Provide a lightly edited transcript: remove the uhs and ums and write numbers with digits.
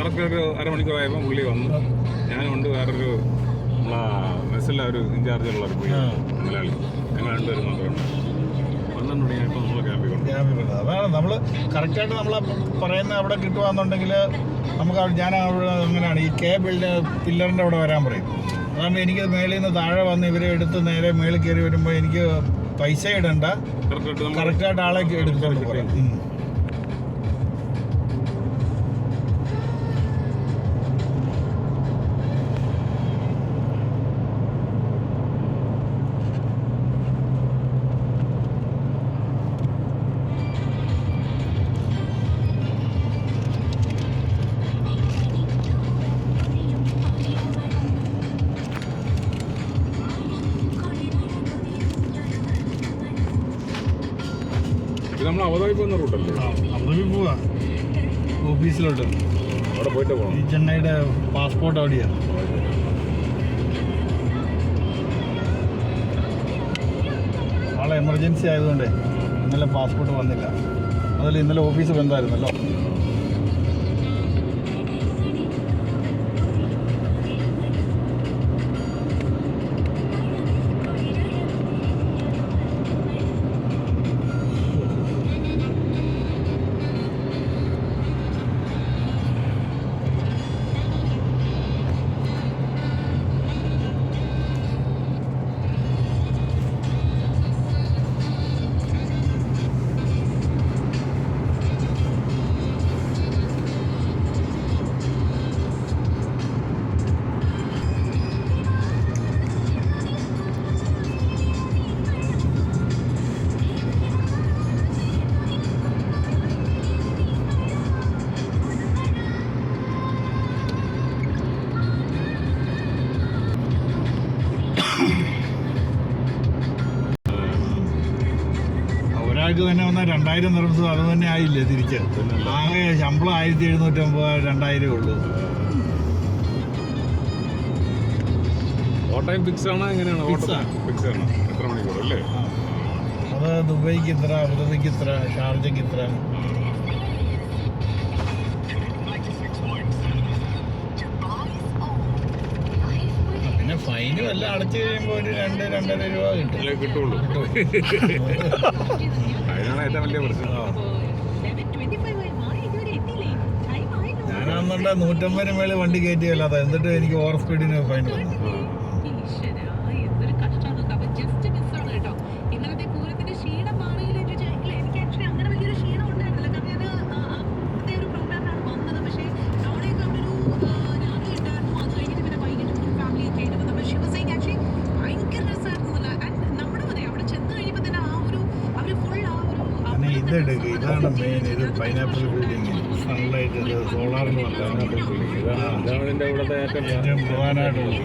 Correct ഒരു അരമണിക്കൂറായപ്പോൾ പുള്ളി വന്നു. ഞാനുണ്ട്, വേറൊരു ബസ്സിലെ ഒരു ഇൻചാർജുള്ള ഒരു മലയാളി, ഞങ്ങൾ രണ്ടുപേരും മാത്രമാണ്. 12 മണിയായപ്പോൾ നമ്മൾ ക്യാമ്പിൽ കൊണ്ട്. അതാണ് നമ്മൾ കറക്റ്റായിട്ട് നമ്മൾ പറയുന്ന അവിടെ കിട്ടുകയെന്നുണ്ടെങ്കിൽ നമുക്ക് ഞാൻ അവിടെ അങ്ങനെയാണ് ഈ പില്ലറിൻ്റെ അവിടെ വരാൻ പറയും. അതാകുമ്പോൾ എനിക്ക് മേളിൽ നിന്ന് താഴെ വന്ന് ഇവരെ എടുത്ത് നേരെ മേളിൽ കയറി വരുമ്പോൾ എനിക്ക് പൈസ ഇടണ്ട, കറക്റ്റായിട്ട് ആളെ എടുത്തോണ്ട് പറയാം. നമ്മൾ അബുദാബി പോകുന്ന റൂട്ടല്ലേ? അബുദാബി പോവാ ഓഫീസിലോട്ട്. അവിടെ പോയിട്ട് പോകണം. ഈ ചെന്നൈയുടെ പാസ്പോർട്ട് അവിടെയാണ്. ആളെ എമർജൻസി ആയതുകൊണ്ട് ഇന്നലെ പാസ്പോർട്ട് വന്നില്ല. അതിൽ ഇന്നലെ ഓഫീസ് ബന്ധമായിരുന്നല്ലോ. ഒരാൾക്ക് തന്നെ വന്നാൽ 2000 നിർമ്മിച്ചത് അത് തന്നെ ആയില്ലേ തിരിച്ച്. ആകെ ശമ്പളം 1750, 2000 ഉള്ളൂ. ടൈം ഫിക്സ് ആണ്. എങ്ങനെയാണ്? ഫിക്സ് ആണ്. എത്ര മണിക്കൂർ അല്ലേ? അത് ദുബൈക്ക് ഇത്ര, അബുദാബിക്ക് ഇത്ര, ഷാർജയ്ക്ക് ഇത്ര. പിന്നെ ഫൈനും എല്ലാം അടച്ചു കഴിയുമ്പോൾ ഒരു 2-2.5 രൂപ കിട്ടുള്ളൂ. അതിനാണ് ഏറ്റവും വലിയ പ്രശ്നം. ഞാനാണെന്നുണ്ടെ 150 മേളിൽ വണ്ടി കയറ്റിയല്ലാതെ, എന്നിട്ട് എനിക്ക് ഓവർ സ്പീഡിന് ഫൈൻ വന്നു. ഇതെടുക്കുക, ഇതാണ് മെയിൻ. ഇത് പൈനാപ്പിൾ ബിൽഡിങ്, സൺലൈറ്റ്, സോളാറിന് പൈനാപ്പിൾ ബിൽഡിങ്, ഇതാണ് ഇതിൻ്റെ ഇവിടുത്തെ ഏറ്റവും പ്രധാനമായിട്ടുള്ളത്.